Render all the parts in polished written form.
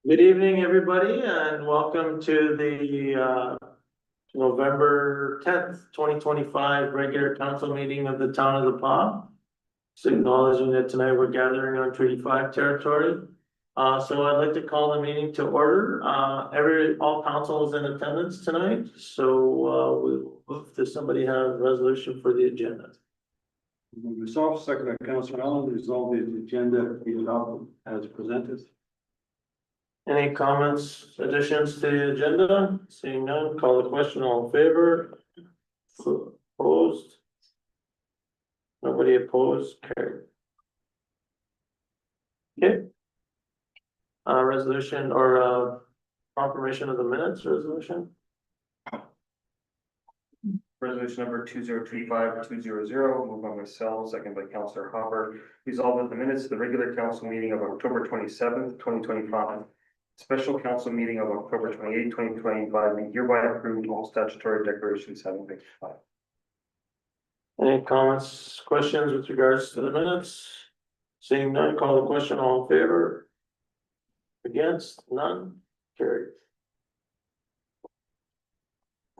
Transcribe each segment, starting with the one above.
Good evening, everybody, and welcome to the November 10th, 2025 regular council meeting of the town of the Pas. So acknowledging that tonight we're gathering on Treaty 5 territory. So I'd like to call the meeting to order. All council is in attendance tonight, so we'll move to somebody have a resolution for the agenda. Myself, second by Councillor Allen, resolve the agenda be adopted as presented. Any comments, additions to the agenda? Seeing none, call the question, all in favor? Opposed? Nobody opposed, carried. Okay. Resolution or confirmation of the minutes resolution? Resolution number 2025-200, moved by myself, second by Councillor Hopper. Resolved that the minutes of the regular council meeting of October 27th, 2025, special council meeting of October 28th, 2025, be hereby approved, all statutory declarations having been filed. Any comments, questions with regards to the minutes? Seeing none, call the question, all in favor? Against, none, carried.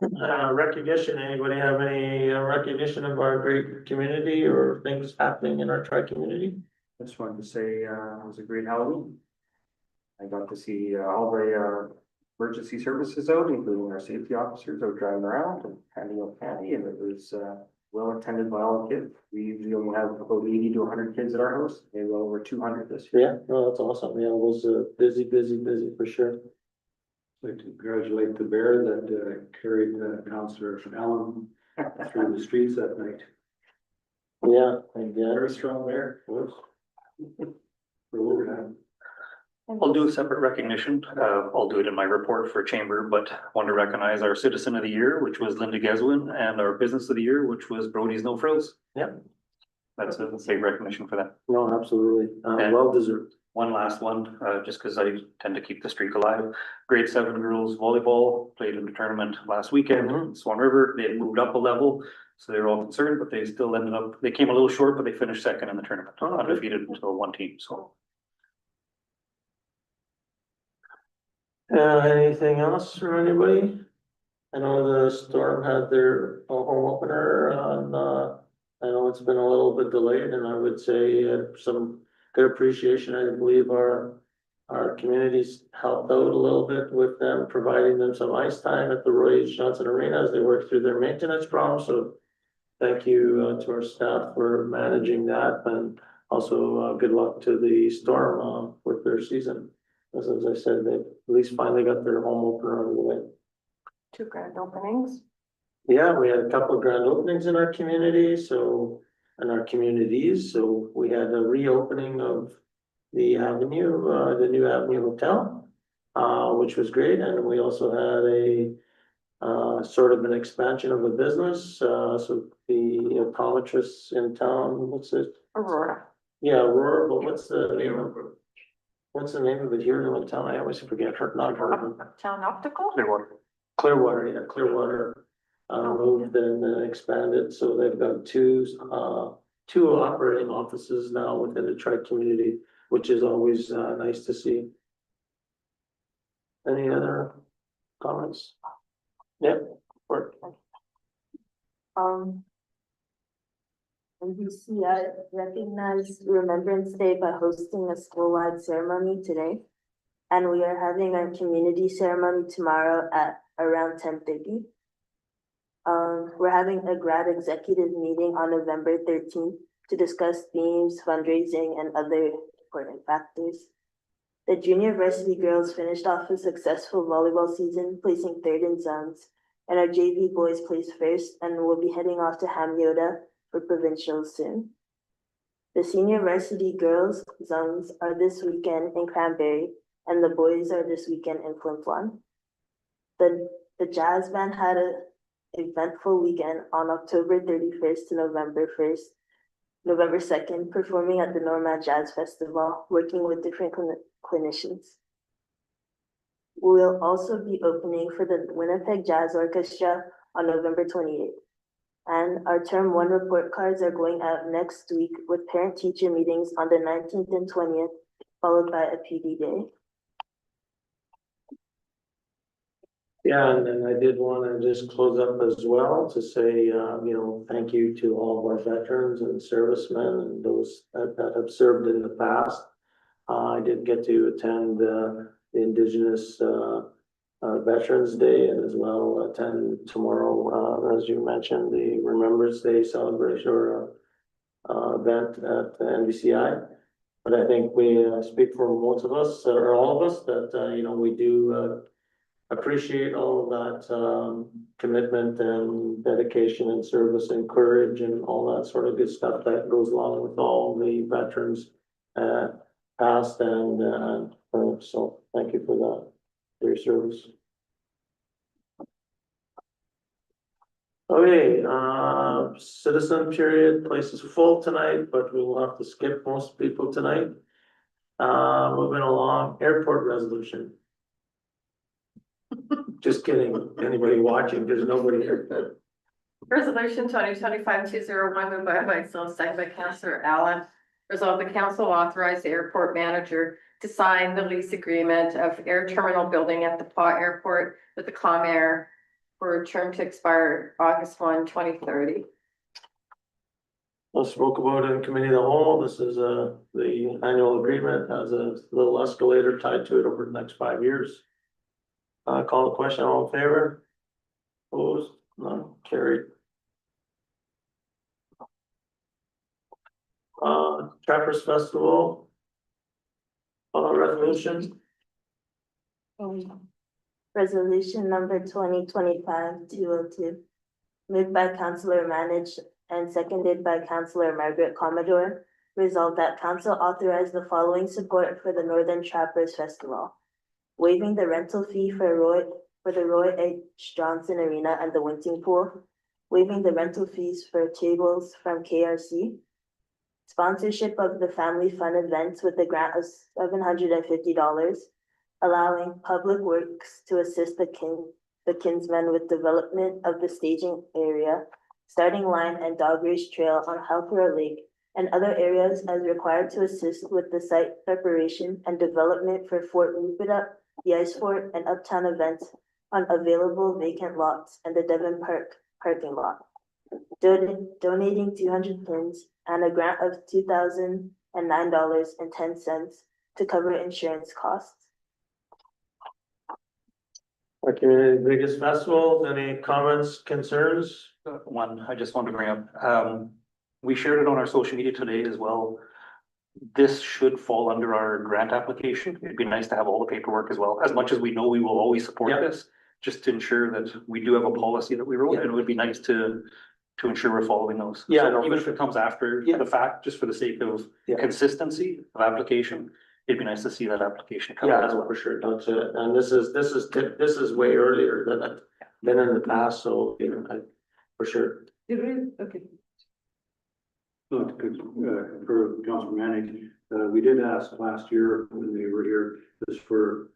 Recognition, anybody have any recognition of our great community or things happening in our tri-community? I just wanted to say it was a great Halloween. I got to see all the emergency services out, including our safety officers out driving around and handing out candy, and it was well attended by all the kids. We usually only have about 80 to 100 kids at our house. Maybe well over 200 this year. Yeah, no, that's awesome. Yeah, it was busy for sure. I'd like to congratulate the bear that carried Councillor Allen through the streets that night. Yeah, and yeah. Very strong bear. I'll do a separate recognition. I'll do it in my report for chamber, but want to recognize our citizen of the year, which was Linda Geswin, and our business of the year, which was Brody's No Frills. Yep. That's a big recognition for that. No, absolutely. And Well deserved. one last one, just because I tend to keep the streak alive. Grade 7 girls volleyball played in the tournament last weekend in Swan River. They had moved up a level, so they were all concerned, but they still ended up, they came a little short, but they finished second in the tournament, undefeated until one team, so. Anything else from anybody? I know the Storm had their home opener on, I know it's been a little bit delayed, and I would say some good appreciation. I believe our communities helped out a little bit with them, providing them some ice time at the Roy H. Johnson Arena as they work through their maintenance problem. So thank you to our staff for managing that, and also good luck to the Storm with their season. As I said, they at least finally got their home opener on the way. 2 grand openings. Yeah, we had a couple of grand openings in our community, so, in our communities, so we had a reopening of the Avenue, the new Avenue Hotel, which was great, and we also had a sort of an expansion of a business, so the optometrists in town, what's it? Aurora. Yeah, Aurora, but what's the name of it? What's the name of it here in the town? I always forget her, not her. Town Optical? Clearwater, yeah, Clearwater, moved and expanded, so they've got two operating offices now within the tri-community, which is always, nice to see. Any other comments? Yep, work. NBC recognized Remembrance Day by hosting a school-wide ceremony today. And we are having our community ceremony tomorrow at around 10:30. We're having a grad executive meeting on November 13th to discuss themes, fundraising, and other important factors. The junior varsity girls finished off a successful volleyball season, placing 3rd in zones, and our JV boys placed 1st and will be heading off to Hamyoda for provincials soon. The senior varsity girls zones are this weekend in Cranberry, and the boys are this weekend in Flin Flon. The jazz band had an eventful weekend on October 31st to November 2nd, performing at the Norma Jazz Festival, working with different clinicians. We'll also be opening for the Winnipeg Jazz Orchestra on November 28th. And our term 1 report cards are going out next week with parent-teacher meetings on the 19th and 20th, followed by a PD day. Yeah, and then I did wanna just close up as well to say, thank you to all of our veterans and servicemen and those that have served in the past. I did get to attend, the Indigenous, Veterans Day and as well attend tomorrow, as you mentioned, the Remembrance Day celebration or, event at the NBCI. But I think we, speak for most of us, or all of us, that, we do, appreciate all of that commitment and dedication and service and courage and all that sort of good stuff that goes along with all the veterans past and current. So thank you for that, for your service. Okay, citizen period, place is full tonight, but we will have to skip most people tonight. Moving along, airport resolution. Just kidding, anybody watching, there's nobody here. Resolution 2025-201 moved by myself, second by Councillor Allen. Resolve the council authorize the airport manager to sign the lease agreement of air terminal building at the PA Airport with the Comair for a term to expire August 1, 2030. I spoke about it in committee of the whole, this is the annual agreement, has a little escalator tied to it over the next 5 years. Call the question, all in favor? Opposed, none, carried. Trappers Festival. Resolution, Resolution number 2025-202, moved by Councillor Manage and seconded by Councillor Margaret Commodore. Resolved that council authorize the following support for the Northern Trappers Festival. Waiving the rental fee for the Roy H. Johnson Arena and the Winting Pool. Waiving the rental fees for tables from KRC. Sponsorship of the family fun events with a grant of $750. Allowing Public Works to assist the kinsmen with development of the staging area, starting line and dog race trail on Halpura Lake and other areas as required to assist with the site preparation and development for Fort Nupita, the Ice Fort, and Uptown events on available vacant lots and the Devon Park parking lot. Donating 200 pins and a grant of $2,009.10 to cover insurance costs. our community's biggest festivals, any comments, concerns? One, I just wanted to bring up, we shared it on our social media today as well. This should fall under our grant application. It'd be nice to have all the paperwork as well, as much as we know we will always support Yeah. this. Just to ensure that we do have a policy that we wrote, Yeah. and it would be nice to ensure we're following those. Yeah, So no, even for if it comes after Yeah. the fact, just for the sake of Yeah. consistency of application, it'd be nice to see that application come Yeah, as no, well. for sure, that's it, and this is way earlier than I've been in the past, so, for sure. Okay. For Council Manning, we did ask last year when they were here, just for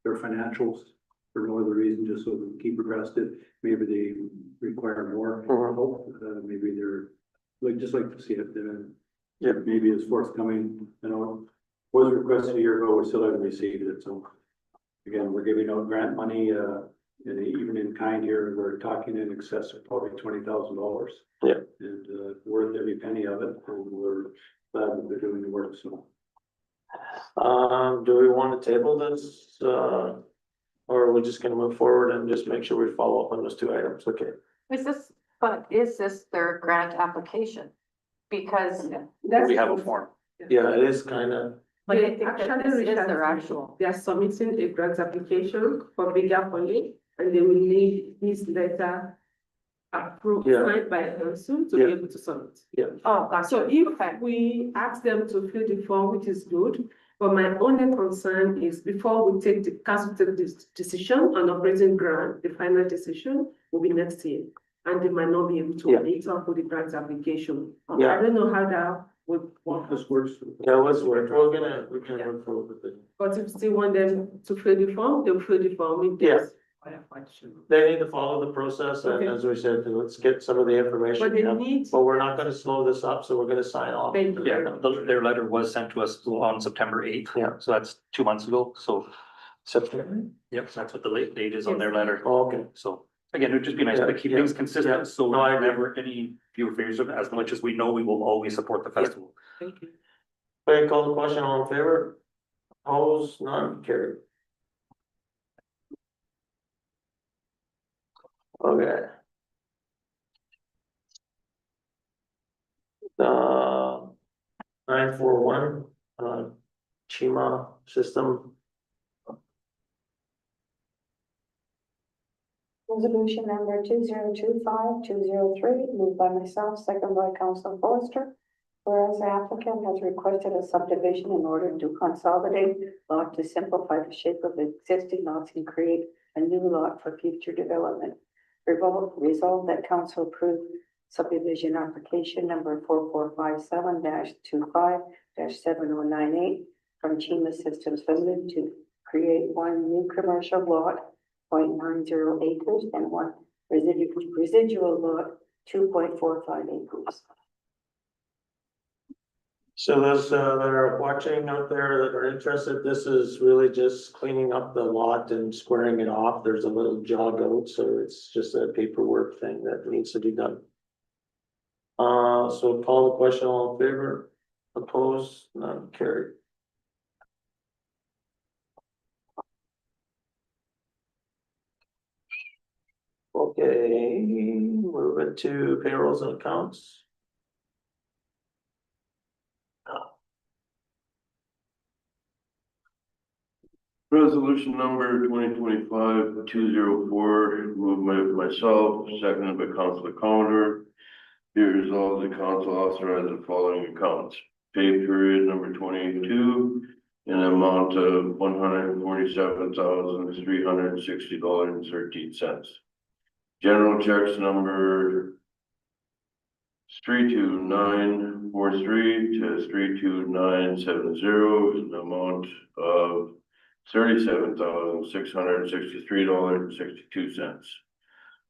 their financials. For no other reason, just so we can keep abreast it, maybe they require more, maybe they're, just like to see it, Yeah. maybe it's forthcoming, was requested a year ago, we still haven't received it, so. Again, we're giving out grant money, and even in kind here, we're talking in excess of probably $20,000. Yeah. And, worth every penny of it, and we're glad that they're doing the work, so. Do we want to table this, or are we just gonna move forward and just make sure we follow up on those 2 items, okay? Is this their grant application? Because We have a form. Yeah, it is kinda, but I They think that actually this is reached out their to- actual. They are submitting a grant application for bigger funding, and they will need this letter approved Yeah. signed by council to Yeah. be able to submit. Oh, gotcha. So if Okay. we ask them to fill the form, which is good, but my only concern is before we take the council take this decision on operating grant, the final decision will be next year. And they might not be able to Yeah. meet up with the grant application. Yeah. I don't know how that would work. This works. yeah, let's work, we can work forward with it. But if you still want them to fill the form, they'll fill the form. If Yeah. there's fire question. They need to follow the process, and Okay. as we said, let's get some of the information, But they yeah. need. But we're not gonna slow this up, so we're gonna sign off. Thank you. Yeah, their letter was sent to us on September 8th. Yeah. So that's 2 months ago, so September? Yep, that's what the late date is on their letter. Oh, okay. So again, it'd just be nice Yeah, to keep yeah, things yeah. consistent, so No, I agree. never any fewer favors of, as much as we know, we will always support the festival. Thank you. Okay, call the question, all in favor? Opposed, none, carried. Okay. 941, Chima system. Resolution number 2025-203, moved by myself, second by Council Forester. Whereas the applicant has requested a subdivision in order to consolidate lot to simplify the shape of existing lots and create a new lot for future development. Resolved that council approve subdivision application number 4457-25-7098 from Chima Systems Limited to create one new commercial lot, 0.90 acres, and one residual lot, 2.45 acres. So those that are watching out there that are interested, this is really just cleaning up the lot and squaring it off. There's a little jog out, so it's just a paperwork thing that needs to be done. So call the question, all in favor, opposed, none, carried. Okay, moving to payrolls and accounts. Resolution number 2025-204, moved by myself, seconded by Councilor Commodore. Be it resolved, the council authorizes the following accounts. Pay period number 22 in an amount of $147,360.13. General checks number 32943 to 32970 in the amount of $37,663.62.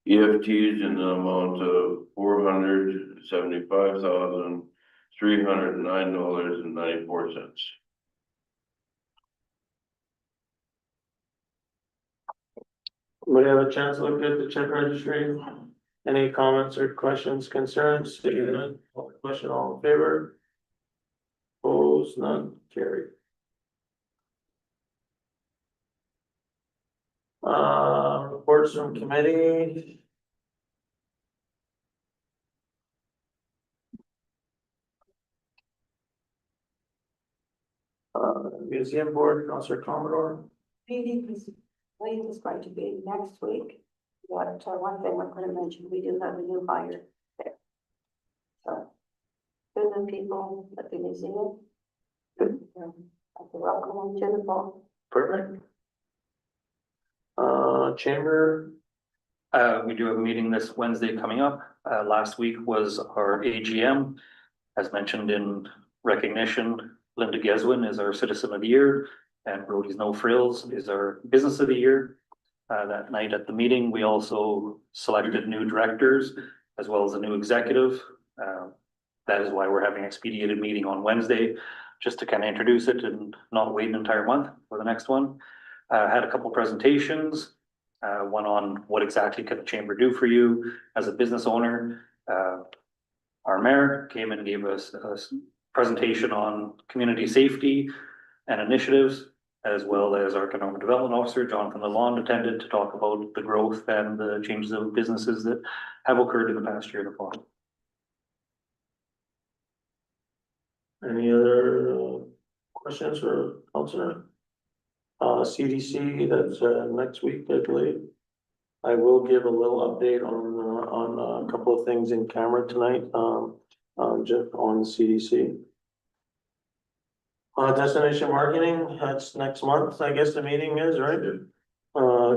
EFTs in the amount of $475,309.94. Anybody have a chance to look at the check registry? Any comments or questions, concerns? Seeing none, call the question, all in favor? Opposed, none, carried. Reports from committee. Museum board, Councilor Commodore. Meeting is going to be next week. But one thing we're going to mention, we do have a new hire there. So, good new people at the museum. Welcome to the ball. Perfect. Chamber. We do have a meeting this Wednesday coming up. Last week was our AGM. As mentioned in recognition, Linda Geswin is our Citizen of the Year and Brody's No Frills is our Business of the Year. That night at the meeting, we also selected new directors as well as a new executive. That is why we're having an expedited meeting on Wednesday, just to kind of introduce it and not wait an entire month for the next one. Had a couple presentations, one on what exactly can the chamber do for you as a business owner. Our mayor came and gave us a presentation on community safety and initiatives, as well as our economic development officer, Jonathan Lalonde, attended to talk about the growth and the changes of businesses that have occurred in the past year in the fall. Any other questions for Councilor? CDC, that's next week, I believe. I will give a little update on a couple of things in camera tonight, just on the CDC. Destination marketing, that's next month, I guess the meeting is, right?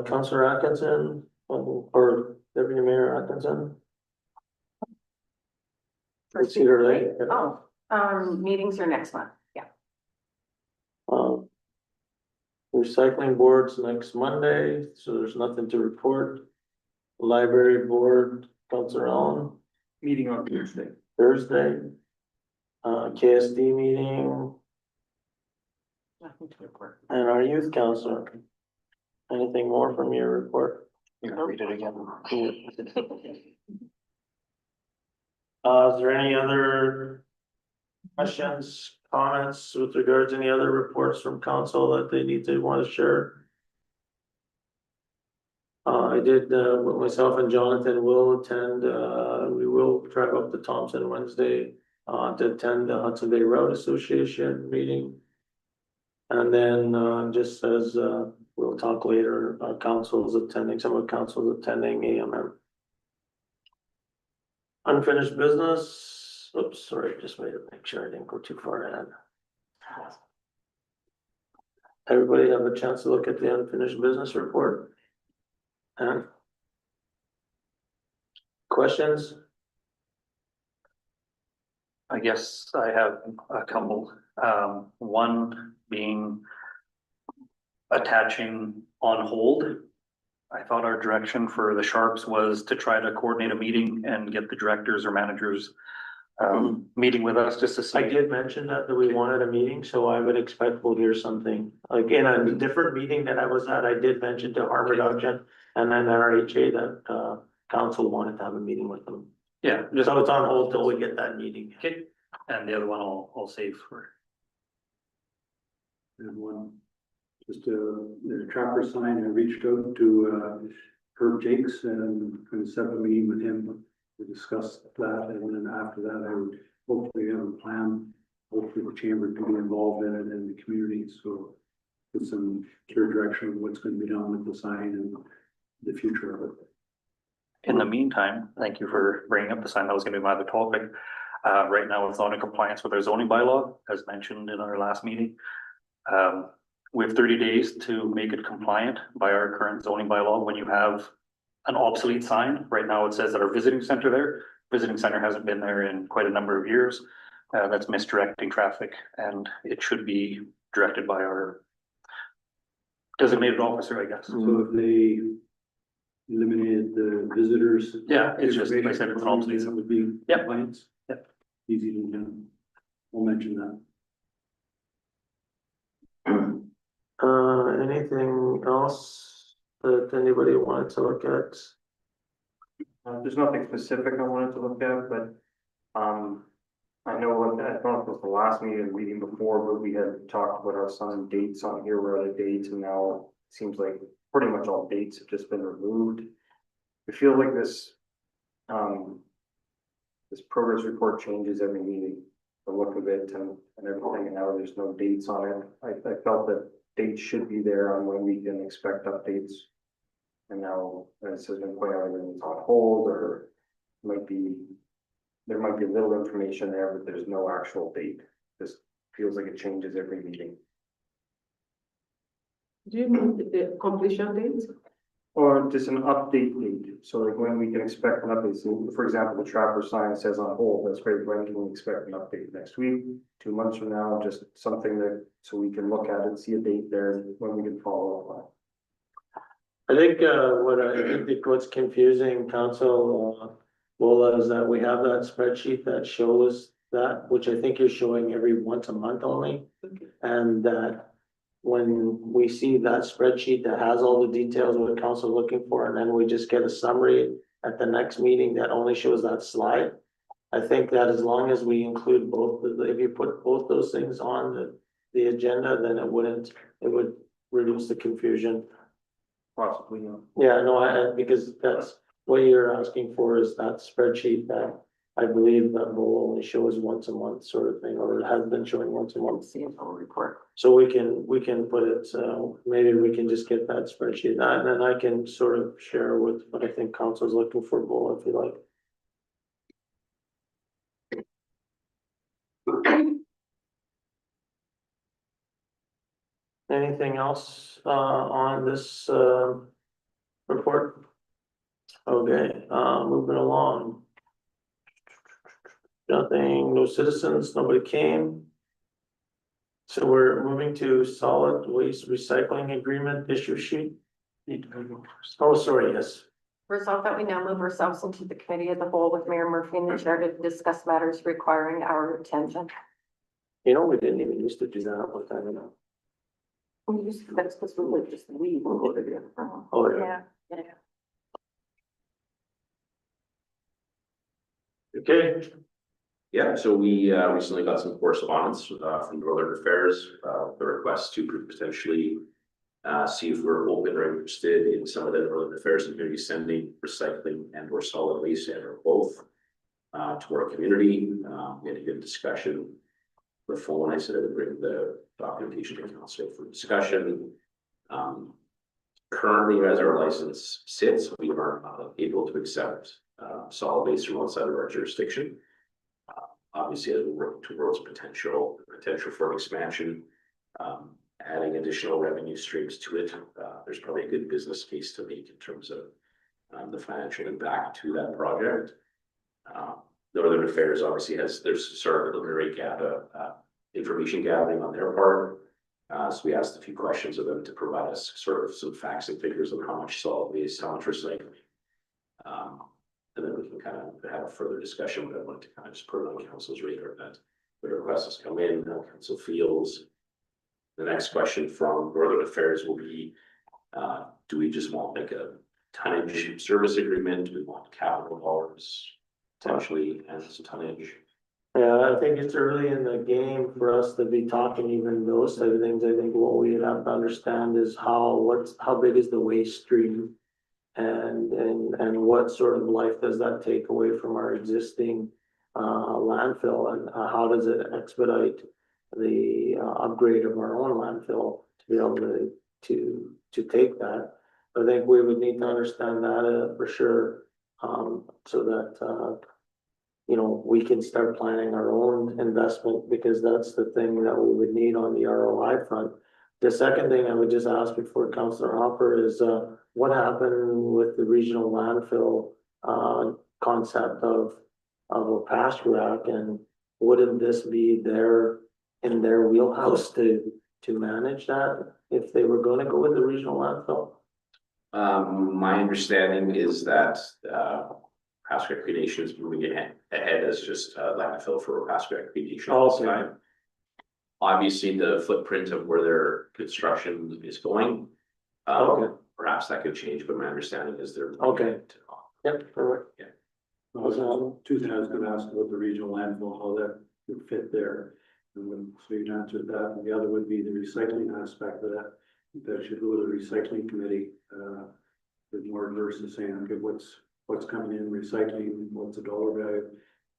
Councilor Atkinson, or Deputy Mayor Atkinson. Let's see her late. Meetings are next month, yeah. Recycling boards next Monday, so there's nothing to report. Library board, Councilor Allen, Meeting on Thursday. Thursday. KSD meeting Nothing to report. and our youth council. anything more from your report? You can read it again. Is there any other questions, comments with regards to any other reports from council that they need to want to share? I did, with myself and Jonathan will attend, we will drive up to Thompson Wednesday, to attend the Hudson Bay Road Association meeting. And then, just as, we'll talk later, council's attending, some of the council's attending AMM. Unfinished business, oops, sorry, just wait to make sure I didn't go too far ahead. Everybody have a chance to look at the unfinished business report? And questions? I guess I have a couple, one being attaching on hold. I thought our direction for the Sharps was to try to coordinate a meeting and get the directors or managers meeting with us just to see. I did mention that we wanted a meeting, so I would expect we'll hear something. Like in a different meeting that I was at, I did mention to Harvard Auction and then RHA that council wanted to have a meeting with them. Yeah, just, So it's on hold till we get that meeting. okay, and the other one I'll save for. And one, just the trapper sign, I reached out to Herb Jakes and kind of set up a meeting with him to discuss that, and then after that, I would hopefully have a plan. Hopefully the chamber can be involved in it and the community, so get some clear direction of what's going to be done with the sign and the future of it. In the meantime, thank you for bringing up the sign. That was gonna be my other topic. Right now, it's not in compliance with our zoning bylaw, as mentioned in our last meeting. We have 30 days to make it compliant by our current zoning bylaw. When you have an obsolete sign, right now it says that our visiting center there, visiting center hasn't been there in quite a number of years. That's misdirecting traffic, and it should be directed by our designated officer, I guess. So if they eliminated the visitors. Yeah, it's just, like I said, it's an obsolete. That would be Yep. compliance. Yep. Easy to do. I'll mention that. Anything else that anybody wanted to look at? There's nothing specific I wanted to look at, but, I know, I don't know if it was the last meeting or the meeting before, but we had talked about our son dates on here, we're out of dates, and now it seems like pretty much all dates have just been removed. I feel like this progress report changes every meeting, the look of it and everything, and now there's no dates on it. I felt that dates should be there on when we can expect updates. And now, this has been pointed out, whether it's on hold or there might be a little information there, but there's no actual date. This feels like it changes every meeting. Do you mean the completion date? Or just an update date, so like when we can expect an update. So for example, the trapper sign says on hold, that's great. When can we expect an update? Next week, 2 months from now, just something that, so we can look at it, see a date there, when we can follow up on it. I think what's confusing council, Lola, is that we have that spreadsheet that shows that, which I think you're showing every once a month only. And that when we see that spreadsheet that has all the details what council is looking for, and then we just get a summary at the next meeting that only shows that slide. I think that as long as we include both, if you put both those things on the agenda, then it would reduce the confusion. Possibly, yeah. Yeah, no, because that's what you're asking for is that spreadsheet that I believe that will only shows once a month sort of thing, or it has been showing once a month. CFO report. So we can put it, maybe we can just get that spreadsheet, and then I can sort of share with what I think council's looking for, Bull, if you like. Anything else, on this, report? Okay, moving along. Nothing, no citizens, nobody came. So we're moving to solid waste recycling agreement issue sheet. Oh, sorry, yes. Resolve that we now move ourselves into the committee of the whole with Mayor Murphy and the chair to discuss matters requiring our attention. You know, we didn't even used to do that one time, you know. That's because we were just leave. Oh, yeah. Okay, Yeah, so we recently got some correspondence from Northern Affairs, the request to potentially see if we're open or interested in some of the Northern Affairs community sending recycling and or solid waste and or both to our community. We had a good discussion. The phone, I said I would bring the documentation to council for discussion. Currently, as our license sits, we are able to accept solid waste from outside of our jurisdiction. Obviously, as we work towards potential for expansion, adding additional revenue streams to it, there's probably a good business case to make in terms of the financial impact to that project. Northern Affairs obviously there's sort of preliminary information gathering on their part. So we asked a few questions of them to provide us sort of some facts and figures on how much solid waste, how much recycling. And then we can kind of have a further discussion, but I wanted to kind of just put it on council's radar that the request has come in, how council feels. The next question from Northern Affairs will be, do we just want like a tonnage service agreement? Do we want capital dollars potentially as tonnage? yeah, I think it's early in the game for us to be talking even those type of things. I think what we have to understand is how big is the waste stream? And what sort of life does that take away from our existing landfill, and how does it expedite the upgrade of our own landfill to be able to take that? I think we would need to understand that for sure, so that you know, we can start planning our own investment, because that's the thing that we would need on the ROI front. The second thing I would just ask before Councillor Hopper is, what happened with the regional landfill concept of a pasture rack, and wouldn't this be in their wheelhouse to manage that if they were going to go with the regional landfill? My understanding is that Pasco Recreation is moving ahead as just landfill for Pasco Recreation at this time. Obviously, the footprint of where their construction is going, perhaps that could change, but my understanding is they're Yep, perfect. Yeah. Two things I was gonna ask about the regional landfill, how that would fit there. And so you answered that, and the other would be the recycling aspect of that. That should go to the recycling committee, with more versus saying, okay, what's coming in recycling, what's the dollar value?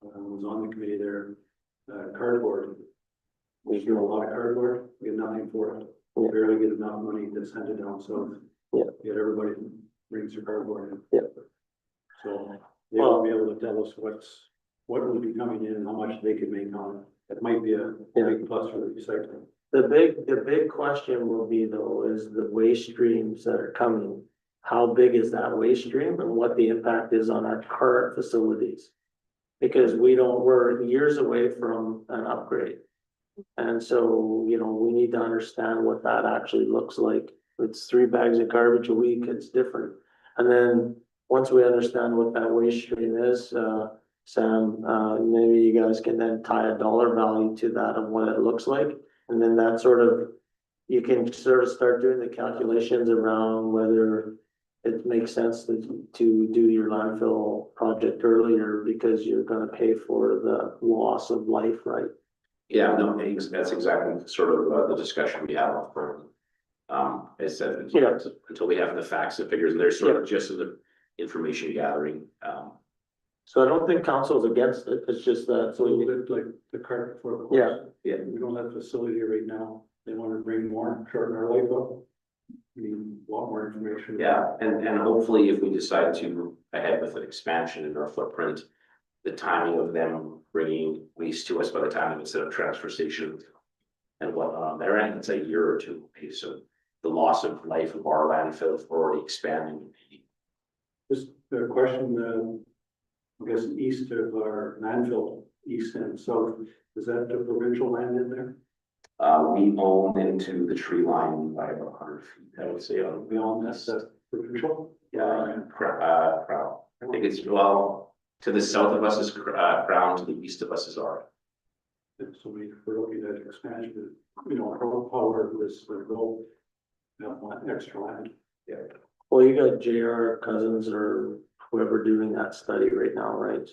Was on the committee there, cardboard. We do a lot of cardboard, we get nothing for it. We barely get enough money to send it down south. Yet everybody brings their cardboard in. So they will be able to tell us what will be coming in and how much they can make on it. It might be a big plus for the recycling. The big question will be though, is the waste streams that are coming. How big is that waste stream, and what the impact is on our current facilities? Because we're years away from an upgrade. And so, you know, we need to understand what that actually looks like. If it's 3 bags of garbage a week, it's different. And then once we understand what that waste stream is, Sam, maybe you guys can then tie a dollar value to that of what it looks like. And then that sort of, you can sort of start doing the calculations around whether it makes sense to do your landfill project earlier, because you're gonna pay for the loss of life, right? Yeah, no, that's exactly sort of the discussion we have from. I said, until we have the facts and figures, and there's sort of just the information gathering. So I don't think council's against it, it's just that, It's a little bit like the cart for. Yeah. We don't have a facility right now. They want to bring more, shorten our life up. We need a lot more information. Yeah, and hopefully if we decide to move ahead with an expansion in our footprint, the timing of them bringing waste to us by the time it's a transfer station and whatnot on their end, it's a year or two. Okay, so the loss of life of our landfill, if we're already expanding. Just a question, I guess east of our landfill, east and south, is that the provincial land in there? We own into the tree line by about 100 feet, I would say. We own that's provincial? Yeah, Crown. I think it's, well, to the south of us is Crown, to the east of us is our. So we're looking at expansion, you know, how far this will go. extra land. Well, you got JR Cousins or whoever doing that study right now, right?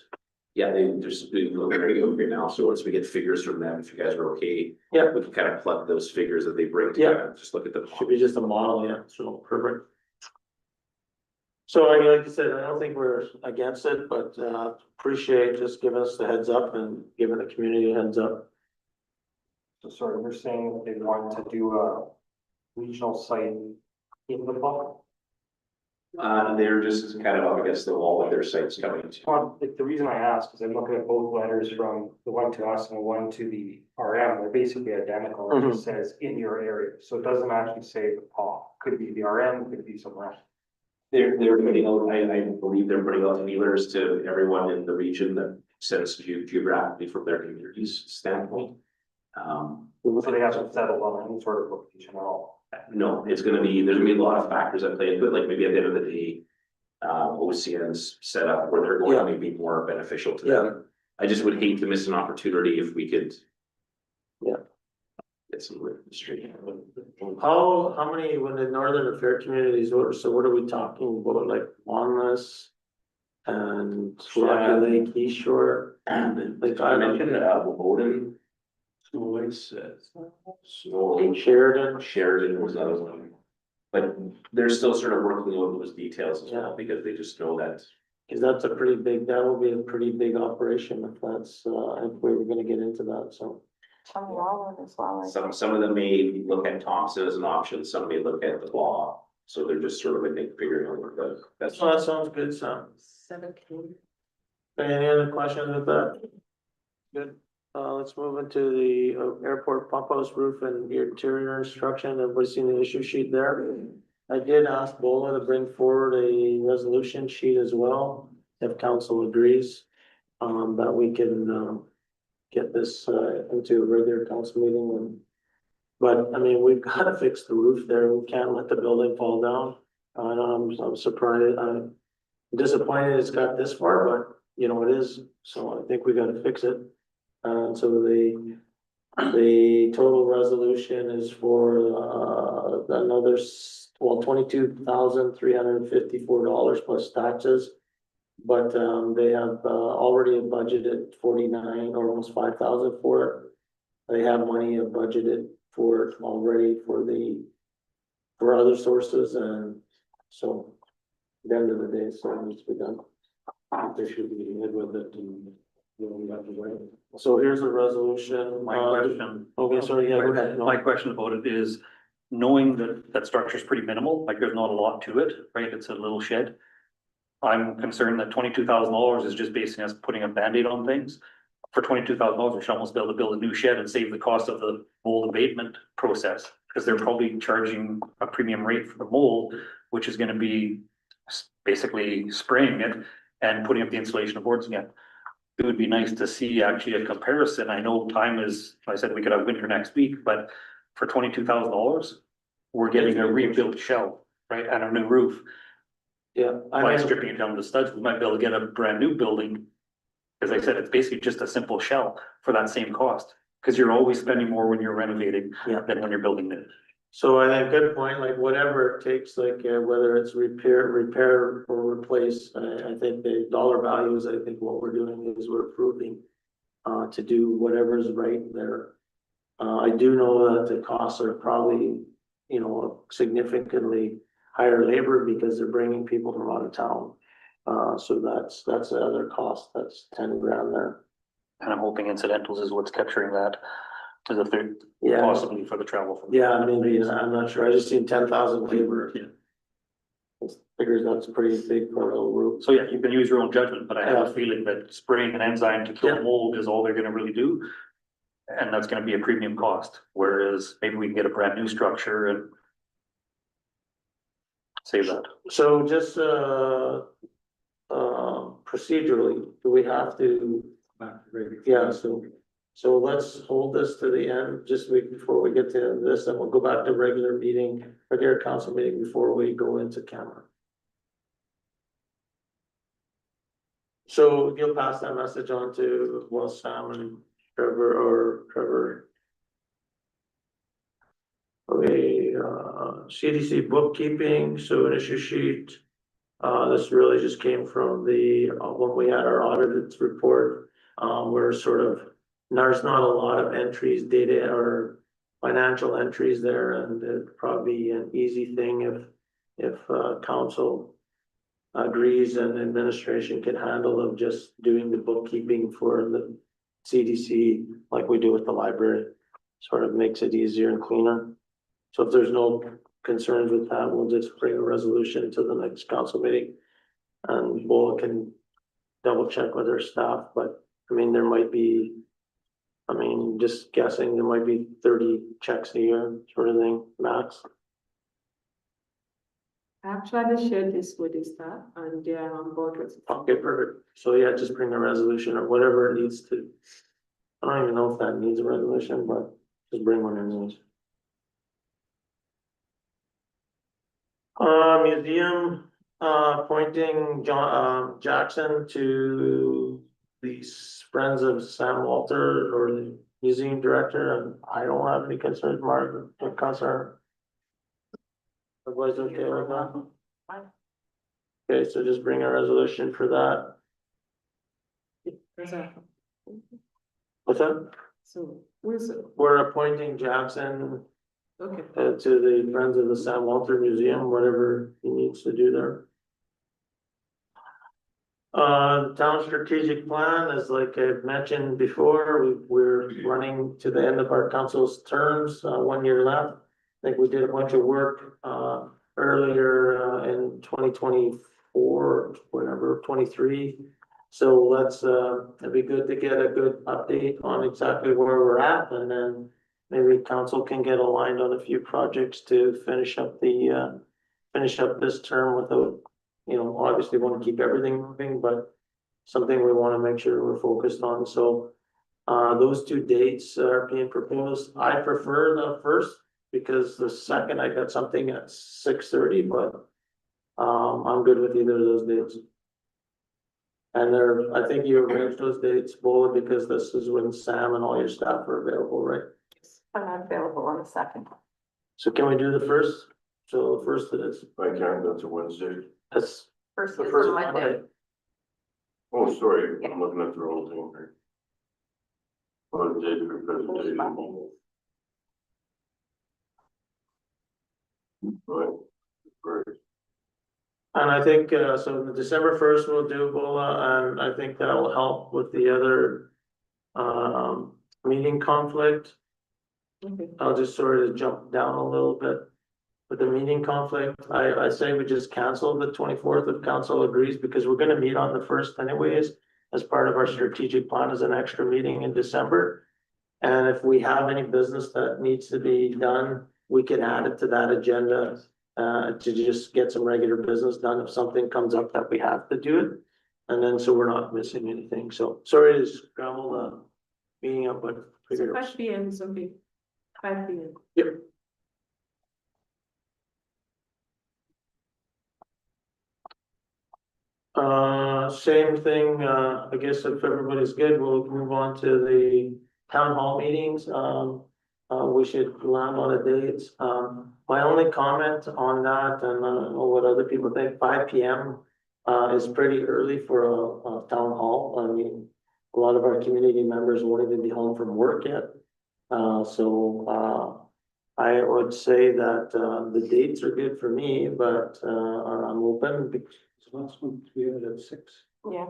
Yeah, they're doing very good right now, so once we get figures from them, if you guys are okay. Yeah. We can kind of plug those figures that they bring Yeah. together, just look at the. Should be just a model, yeah, so perfect. So like I said, I don't think we're against it, but appreciate just giving us the heads up and giving the community a heads up. So sorry, you're saying they want to do a regional site in the fall? They're just kind of up against the wall with their sites coming to. Well, the reason I ask is I'm looking at both letters from the one to us and the one to the RM, they're basically identical, it just says in your area, so it doesn't actually say the PAW, could be the RM, could be somewhere else. They're putting out, I believe they're putting out feelers to everyone in the region that sends geographically from their community's standpoint. So they haven't settled on any sort of location at all. No, it's gonna be, there's gonna be a lot of factors that play into it, like maybe at the end of the day. OCN's set up where they're going to be more beneficial to them. I just would hate to miss an opportunity if we could. Yeah. Get some straight. How many, when the Northern Affair communities were, so what are we talking about, like Monmouth? And Rocky Lake, East Shore, and like I mentioned, Woden. Sheridan was another one. But they're still sort of working on those details as well, because they just know that. Cause that's a pretty big, that will be a pretty big operation if that's, if we were gonna get into that, so. Some of them may look at Thompson as an option, some may look at the law, so they're just sort of, I think, figuring out what the best. So that sounds good, Sam. 17. Any other questions with that? Good. Let's move into the airport pump house roof and interior instruction. Everybody's seen the issue sheet there. I did ask Bola to bring forward a resolution sheet as well, if council agrees. That we can, get this, into a regular council meeting and. But I mean, we've got to fix the roof there. We can't let the building fall down. I'm surprised, I'm disappointed it's got this far, but you know, it is. So I think we got to fix it. And so the total resolution is for, another, $22,354 plus taxes. But, they have, already budgeted 49 or almost 5,000 for it. They have money budgeted for it already for other sources, and so at the end of the day, so it needs to be done. They should be ahead with it and. So here's the resolution. My question. Okay, sorry, yeah, go ahead. My question about it is, knowing that that structure is pretty minimal, like there's not a lot to it, right? It's a little shed. I'm concerned that $22,000 is just basing us putting a Band-Aid on things. For $22,000, we should almost be able to build a new shed and save the cost of the mold abatement process. Because they're probably charging a premium rate for the mold, which is gonna be basically spraying it and putting up the insulation of boards again. It would be nice to see actually a comparison. I know time is, I said we could have winter next week, but for $22,000, we're getting a rebuilt shell, right, and a new roof. Yeah, I By mean, stripping it down to studs, we might be able to get a brand new building. As I said, it's basically just a simple shell for that same cost, because you're always spending more when you're renovating than when you're building it. so I think good point, like whatever it takes, like whether it's repair or replace, I think the dollar values, I think what we're doing is we're approving. To do whatever's right there. I do know that the costs are probably, you know, significantly higher labor because they're bringing people from out of town. So that's the other cost, that's 10 grand there. And I'm hoping incidentals is what's capturing that, as a third, Yeah, possibly for the travel. from- yeah, maybe, I'm not sure, I just seen 10,000 labor. Figures that's pretty big for a little roof. So yeah, you can use your own judgment, but I have a feeling that spraying an enzyme to kill mold is all they're gonna really do. And that's gonna be a premium cost, whereas maybe we can get a brand new structure and save that. So just, procedurally, do we have to? Yeah, so let's hold this to the end, just before we get to this, and we'll go back to regular council meeting before we go into camera. So you'll pass that message on to, well, Sam and Trevor. Okay, CDC bookkeeping, so an issue sheet. This really just came from the, when we had our audited report, we're sort of, there's not a lot of entries, data or financial entries there, and it'd probably be an easy thing if council agrees and administration can handle of just doing the bookkeeping for the CDC like we do with the library. Sort of makes it easier and cleaner. So if there's no concerns with that, we'll just bring a resolution to the next council meeting. And we'll can double check with our staff, but I mean, there might be, I mean, just guessing, there might be 30 checks a year sort of thing, max. I actually shared this with the staff and they are on board with it. Okay, perfect. So yeah, just bring a resolution or whatever it needs to. I don't even know if that needs a resolution, but just bring one anyways. Museum, appointing John, Jackson to the Friends of Sam Walter or the museum director, and I don't have any concerns, Mark, or concern. Everybody's okay with that? Okay, so just bring a resolution for that. What's that? So, where's, We're appointing Jackson okay. to the Friends of the Sam Walter Museum, whatever he needs to do there. Town strategic plan is like I've mentioned before, we're running to the end of our council's terms, 1 year left. I think we did a bunch of work, earlier, in 2024, whatever, 23. So let's, it'd be good to get a good update on exactly where we're at, and then maybe council can get aligned on a few projects to finish up the, finish up this term without, you know, obviously want to keep everything moving, but something we want to make sure we're focused on. So, those two dates are being proposed. I prefer the first because the second I got something at 6:30, but, I'm good with either of those dates. And I think you arranged those dates, Bola, because this is when Sam and all your staff are available, right? I'm not available on the second. So can we do the first? So the first it is. I can't, that's a Wednesday. That's First the is first on Monday. Oh, sorry, I'm looking at the wrong thing here. What date of the presentation? Right. Right. And I think, so the December 1st we'll do Bola, and I think that'll help with the other, meeting conflict. Okay. I'll just sort of jump down a little bit. With the meeting conflict, I say we just cancel the 24th if council agrees, because we're gonna meet on the 1st anyways. As part of our strategic plan as an extra meeting in December. And if we have any business that needs to be done, we can add it to that agenda. To just get some regular business done if something comes up that we have to do it. And then so we're not missing anything. So sorry to scramble the meeting up, but. So 5 PM is okay. 5 PM. Yep. Same thing, I guess if everybody's good, we'll move on to the town hall meetings. We should land on a date. My only comment on that, and I don't know what other people think, 5 PM is pretty early for a town hall. I mean, a lot of our community members won't even be home from work yet. I would say that, the dates are good for me, but, I'm open because. Last one, we had it at 6. Yeah.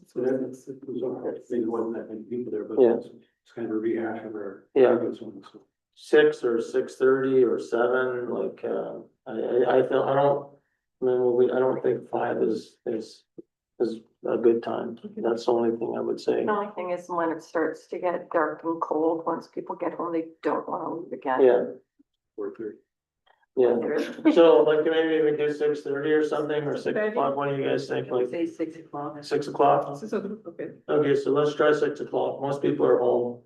So that's, it was all right. There wasn't that many people there, but Yeah. it's kind of a rehash of our. Yeah. previous one, so. 6 or 6:30 or 7, like, I feel, I don't think 5 is a good time. That's the only thing I would say. The only thing is when it starts to get dark and cold, once people get home, they don't want to leave again. Yeah, 4:30. yeah. So like maybe we do 6:30 or something, or 6 o'clock, what do you guys think, like Say 6 o'clock. 6 o'clock? Okay. Okay, so let's try 6 o'clock, most people are home,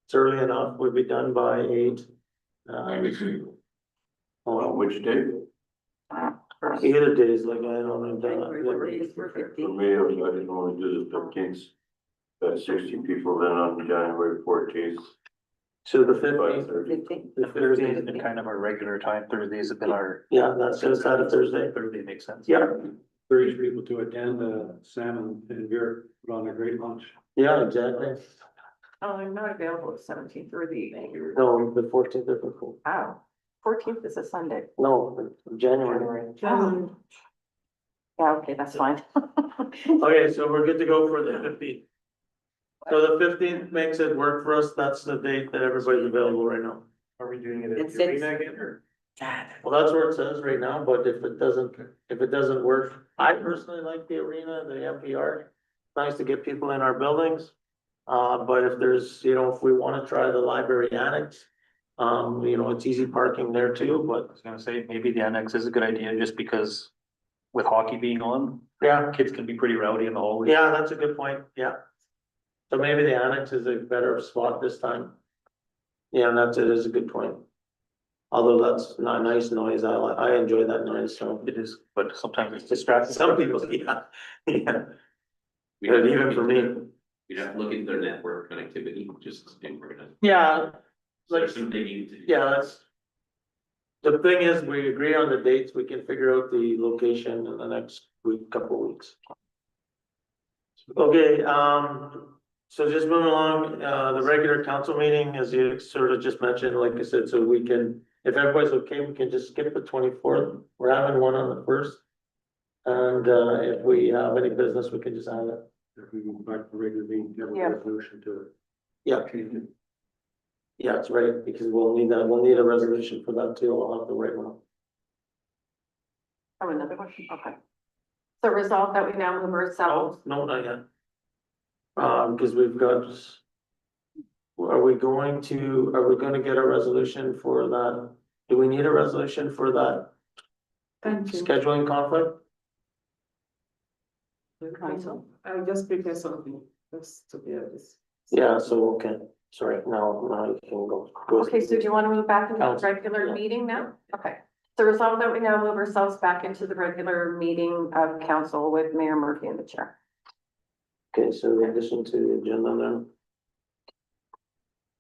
it's early enough, we'll be done by 8. Which day? Either days, like I don't know. For me, I didn't want to do the 15th. Got 60 people then on January 14th. So the 15th, 15th. the Thursdays have 15th, been kind of our regular time. Thursdays have been our. yeah, that's just out of Thursday. Thursday makes sense. Yeah, Encourage people to attend, Sam and Vera put on a great lunch. yeah, exactly. Oh, I'm not available the 17th or the evening. No, the 14th is cool. Wow, 14th is a Sunday. No, January. Oh. Yeah, okay, that's fine. Okay, so we're good to go for the 15th. So the 15th makes it work for us. That's the date that everybody's available right now. Are we doing it at It's the arena again, or? Well, that's where it says right now, but if it doesn't work, I personally like the arena, the NPR. Nice to get people in our buildings. But if there's, if we wanna try the library annex, it's easy parking there too, I but was gonna say, maybe the annex is a good idea, just because with hockey being on, yeah, kids can be pretty rowdy in the hallways. yeah, that's a good point, yeah. So maybe the annex is a better spot this time. Yeah, it is a good point. Although that's not nice noise, I enjoy that noise, so It is, but sometimes it's distracting some people, yeah, yeah. We But have to even look for into me. We'd have to look into their network connectivity, just, and we're gonna, Yeah, like, there's some digging to do. yeah, that's. The thing is, we agree on the dates, we can figure out the location in the next couple of weeks. Okay, so just moving along, the regular council meeting, as you sort of just mentioned, like I said, so we can, if everybody's okay, we can just skip the 24th. We're having one on the 1st. And, if we have any business, we can just have it. If we go back to regular meeting, have a Yeah. resolution to Yeah, change it. yeah, that's right, because we'll need a resolution for that too, I'll have to write one. Oh, another one, okay. So resolve that we now move ourselves. No, not yet. Because we've got. Are we gonna get a resolution for that? Do we need a resolution for that Thank you. scheduling conflict? Council, I'll just prepare something, just to be honest. Yeah, so, okay, sorry, now you can go. Okay, so do you want to move back into the Council, regular yeah. meeting now? Okay. So resolve that we now move ourselves back into the regular meeting of council with Mayor Murphy in the chair. Okay, so in addition to the agenda then.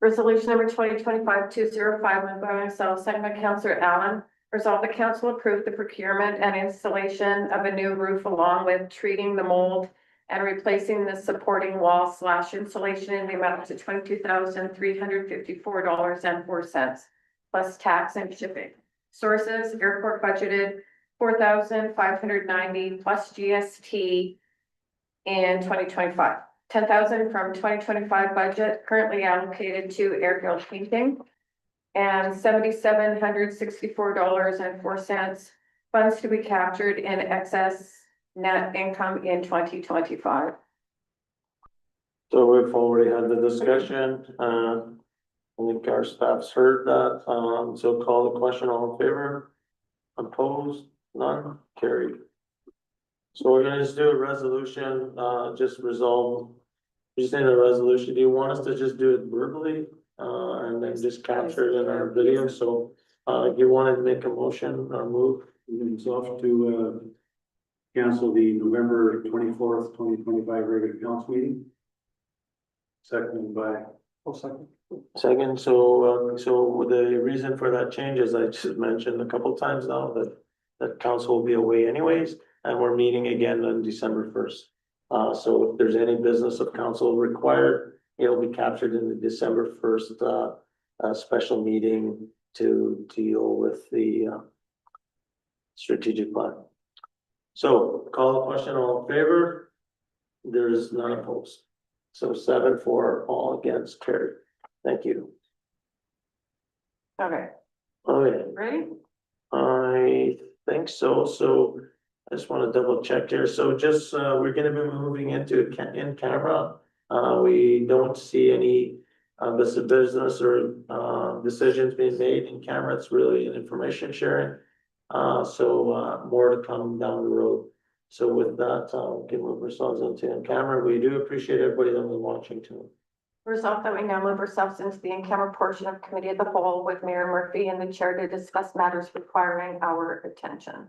Resolution number 2025-205, moved by myself, second by Councillor Allen. Resolve the council approve the procurement and installation of a new roof along with treating the mold and replacing the supporting wall / insulation in the amount of $22,354.04 plus tax and shipping. Sources, airport budgeted $4,590 plus GST in 2025. 10,000 from 2025 budget currently allocated to airfield painting. And $7,764.04 funds to be captured in excess net income in 2025. So we've already had the discussion, I think our staff's heard that, so call the question, all in favor? Opposed, none, carried. So we're gonna just do a resolution, just resolve. We just need a resolution, do you want us to just do it verbally, and then just capture it in our video, so, you wanna make a motion or move? It's off to, cancel the November 24th, 2025 regular council meeting. Seconded by. Second. Second, so the reason for that change is I just mentioned a couple times now that council will be away anyways, and we're meeting again on December 1st. So if there's any business of council required, it'll be captured in the December 1st, special meeting to deal with the, strategic plan. So call the question, all in favor? There's none opposed. So 7-4, all against, carried. Thank you. Okay, Okay, ready? I think so, so I just wanna double check here, so just, we're gonna be moving into in camera. We don't see any, business or, decisions being made in camera, it's really an information sharing. So more to come down the road. So with that, we can move ourselves into in camera, we do appreciate everybody that was watching too. Resolve that we now move ourselves into the in-camera portion of committee of the whole with Mayor Murphy and the chair to discuss matters requiring our attention.